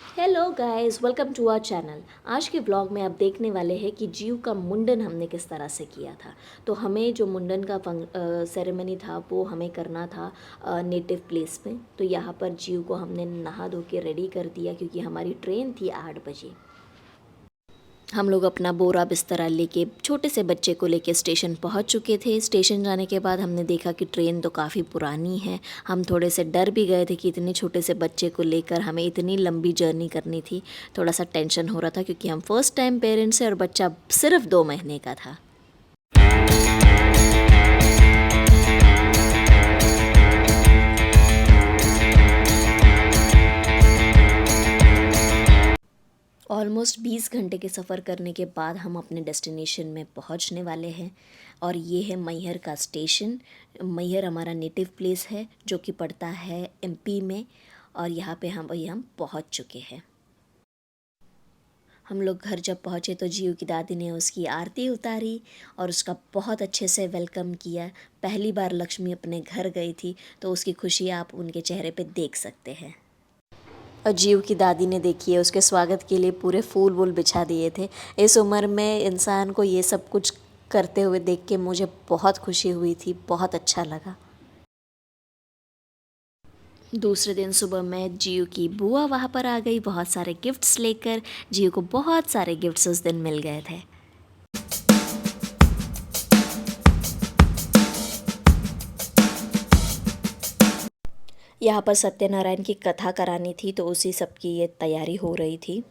Hello guys, welcome to our channel. आज के vlog में आप देखने वाले हैं कि जीव का मुंडन हमने किस तरह से किया था। तो हमें जो मुंडन का सेरेमनी था वो हमें करना था नेटिव प्लेस में। तो यहाँ पर जीव को हमने नहा धो के रेडी कर दिया क्योंकि हमारी ट्रेन थी 8 बजे। हम लोग अपना बोरा बिस्तरा लेके छोटे से बच्चे को लेके स्टेशन पहुंच चुके थे। स्टेशन जाने के बाद हमने देखा कि ट्रेन तो काफ़ी पुरानी है। हम थोड़े से डर भी गए थे कि इतने छोटे से बच्चे को लेकर हमें इतनी लंबी जर्नी करनी थी। थोड़ा सा टेंशन हो रहा था क्योंकि हम फर्स्ट टाइम पेरेंट्स हैं और बच्चा सिर्फ 2 महीने का था। ऑलमोस्ट 20 घंटे के सफ़र करने के बाद हम अपने डेस्टिनेशन में पहुंचने वाले हैं। और ये है मैहर का स्टेशन। मैहर हमारा नेटिव प्लेस है जो कि पड़ता है एमपी में। और यहाँ पे हम पहुंच चुके हैं। हम लोग घर जब पहुँचे तो जीव की दादी ने उसकी आरती उतारी और उसका बहुत अच्छे से वेलकम किया। पहली बार लक्ष्मी अपने घर गई थी तो उसकी खुशी आप उनके चेहरे पे देख सकते हैं। और जीव की दादी ने देखिए उसके स्वागत के लिए पूरे फूल वूल बिछा दिए थे। इस उम्र में इंसान को ये सब कुछ करते हुए देख के मुझे बहुत खुशी हुई थी, बहुत अच्छा लगा। दूसरे दिन सुबह मैं जीव की बुआ वहाँ पर आ गई बहुत सारे गिफ्ट्स लेकर। जीव को बहुत सारे गिफ्ट्स उस दिन मिल गए थे। यहाँ पर सत्यनारायण की कथा करानी थी तो उसी सब की ये तैयारी हो रही थी।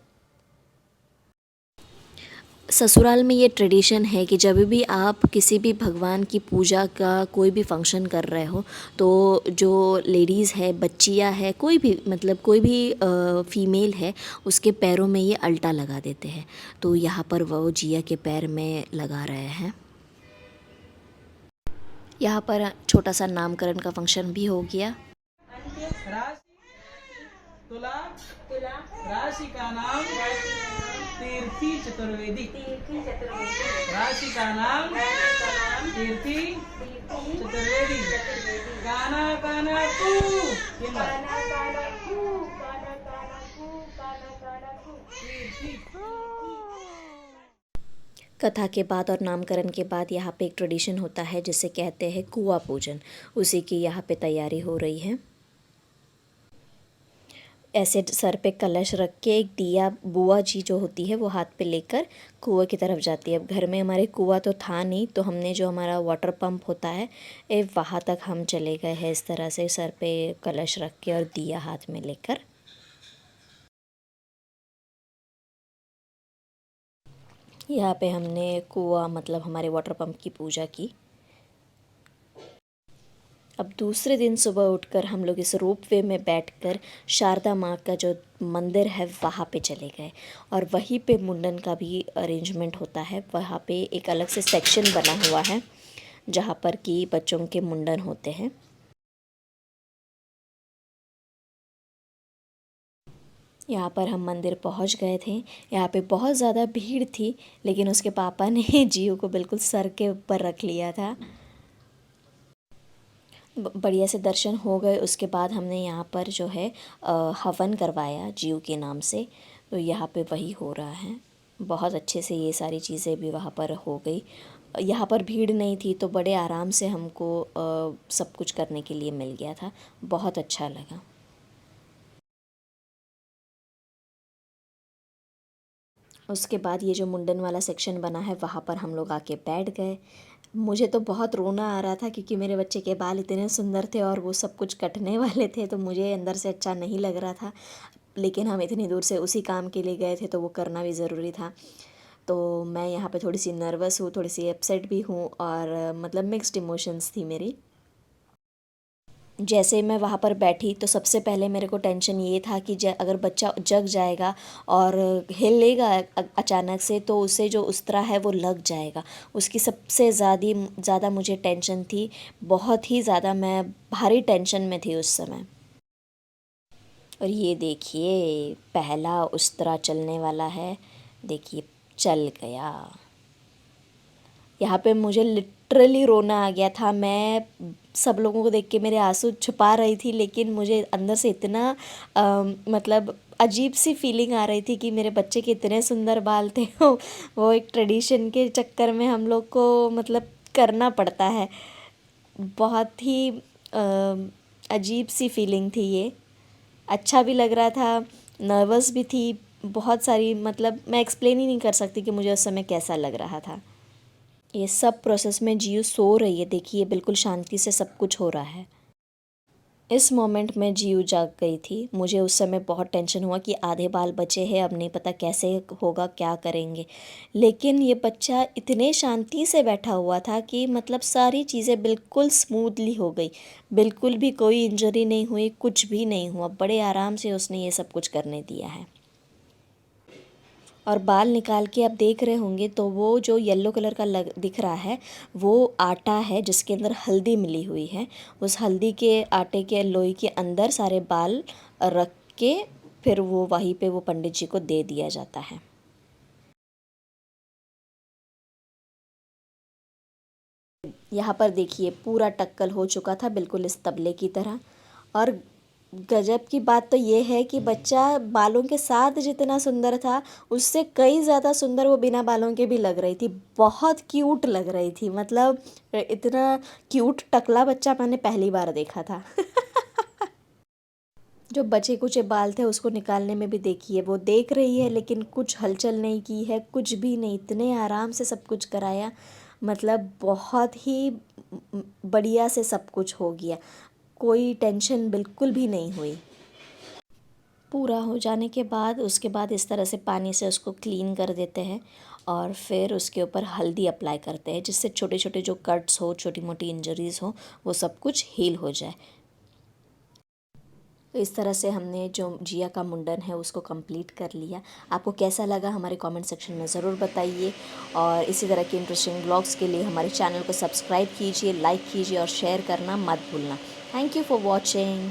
ससुराल में ये ट्रेडिशन है कि जब भी आप किसी भी भगवान की पूजा का कोई भी फंक्शन कर रहे हो तो जो लेडीज़ है, बच्चियाँ है, कोई भी मतलब कोई भी फीमेल है, उसके पैरों में ये अल्टा लगा देते हैं। तो यहाँ पर वो जिया के पैर में लगा रहे हैं। यहाँ पर छोटा सा नामकरण का फंक्शन भी हो गया। तुला राशि का नाम तीर्थी चतुर्वेदी। राशि का नाम तीर्थी चतुर्वेदी। काना काना कू कथा के बाद और नामकरण के बाद यहाँ पे एक ट्रेडिशन होता है जिसे कहते हैं कुआं पूजन। उसी की यहाँ पे तैयारी हो रही है। ऐसे सर पे कलश रख के एक दिया बुआ जी जो होती है वो हाथ पे लेकर कुआं की तरफ जाती है। अब घर में हमारे कुआं तो था नहीं तो हमने जो हमारा वाटर पंप होता है वहाँ तक हम चले गए हैं इस तरह से सर पे कलश रख के और दिया हाथ में लेकर। यहाँ पे हमने कुआं मतलब हमारे वाटर पंप की पूजा की। अब दूसरे दिन सुबह उठकर हम लोग इस रोप वे में बैठकर शारदा माँ का जो मंदिर है वहाँ पे चले गए। और वहीं पे मुंडन का भी अरेंजमेंट होता है। वहाँ पे एक अलग से सेक्शन बना हुआ है जहाँ पर कि बच्चों के मुंडन होते हैं। यहाँ पर हम मंदिर पहुँच गए थे। यहाँ पे बहुत ज़्यादा भीड़ थी लेकिन उसके पापा ने जियो को बिल्कुल सर के ऊपर रख लिया था। बढ़िया से दर्शन हो गए। उसके बाद हमने यहाँ पर जो है हवन करवाया जीव के नाम से। तो यहाँ पे वही हो रहा है। बहुत अच्छे से ये सारी चीज़ें भी वहाँ पर हो गई। यहाँ पर भीड़ नहीं थी तो बड़े आराम से हमको सब कुछ करने के लिए मिल गया था। बहुत अच्छा लगा। उसके बाद ये जो मुंडन वाला सेक्शन बना है वहाँ पर हम लोग आके बैठ गए। मुझे तो बहुत रोना आ रहा था क्योंकि मेरे बच्चे के बाल इतने सुंदर थे और वो सब कुछ कटने वाले थे तो मुझे अंदर से अच्छा नहीं लग रहा था। लेकिन हम इतनी दूर से उसी काम के लिए गए थे तो वो करना भी ज़रूरी था। तो मैं यहाँ पे थोड़ी सी नर्वस हूँ, थोड़ी सी अपसेट भी हूँ और मतलब मिक्स्ड इमोशंस थी मेरी। जैसे मैं वहाँ पर बैठी तो सबसे पहले मेरे को टेंशन ये था कि अगर बच्चा जग जाएगा और हिलेगा अचानक से तो उसे जो उस्तरा है वो लग जाएगा। उसकी सबसे ज़्यादा मुझे टेंशन थी। बहुत ही ज़्यादा मैं भारी टेंशन में थी उस समय। और ये देखिए पहला उस्तरा चलने वाला है। देखिए चल गया। यहाँ पे मुझे लिटरली रोना आ गया था। मैं सब लोगों को देख के मेरे आंसू छुपा रही थी लेकिन मुझे अंदर से इतना मतलब अजीब सी फीलिंग आ रही थी कि मेरे बच्चे के इतने सुंदर बाल थे। वो एक ट्रेडिशन के चक्कर में हम लोग को मतलब करना पड़ता है। बहुत ही अजीब सी फीलिंग थी ये। अच्छा भी लग रहा था, नर्वस भी थी, बहुत सारी मतलब मैं एक्सप्लेन ही नहीं कर सकती कि मुझे उस समय कैसा लग रहा था। ये सब प्रोसेस में जियो सो रही है, देखिए बिल्कुल शांति से सब कुछ हो रहा है। इस मोमेंट में जियो जाग गई थी। मुझे उस समय बहुत टेंशन हुआ कि आधे बाल बचे हैं, अब नहीं पता कैसे होगा, क्या करेंगे। लेकिन ये बच्चा इतने शांति से बैठा हुआ था कि मतलब सारी चीज़ें बिल्कुल स्मूथली हो गई, बिल्कुल भी कोई इंजरी नहीं हुई, कुछ भी नहीं हुआ। बड़े आराम से उसने ये सब कुछ करने दिया है। और बाल निकाल के आप देख रहे होंगे तो वो जो येलो कलर का दिख रहा है वो आटा है जिसके अंदर हल्दी मिली हुई है। उस हल्दी के आटे के लोई के अंदर सारे बाल रख के फिर वो वहीं पे वो पंडित जी को दे दिया जाता है। यहाँ पर देखिए पूरा टक्कल हो चुका था बिल्कुल इस तबले की तरह। और गजब की बात तो ये है कि बच्चा बालों के साथ जितना सुंदर था उससे कई ज़्यादा सुंदर वो बिना बालों के भी लग रही थी। बहुत क्यूट लग रही थी, मतलब इतना क्यूट टकला बच्चा मैंने पहली बार देखा था। जो बचे कुचे बाल थे उसको निकालने में भी देखिए वो देख रही है लेकिन कुछ हलचल नहीं की है, कुछ भी नहीं, इतने आराम से सब कुछ कराया। मतलब बहुत ही बढ़िया से सब कुछ हो गया, कोई टेंशन बिल्कुल भी नहीं हुई। पूरा हो जाने के बाद उसके बाद इस तरह से पानी से उसको क्लीन कर देते हैं और फिर उसके ऊपर हल्दी अप्लाई करते हैं जिससे छोटे छोटे जो कट्स हो, छोटी मोटी इंजरीज़ हो, वो सब कुछ हील हो जाए। तो इस तरह से हमने जो जिया का मुंडन है उसको कंप्लीट कर लिया। आपको कैसा लगा हमारे कमेंट सेक्शन में ज़रूर बताइए और इसी तरह के इंटरेस्टिंग ब्लॉग्स के लिए हमारे चैनल को सब्सक्राइब कीजिए, लाइक कीजिए और शेयर करना मत भूलना। Thank you for watching.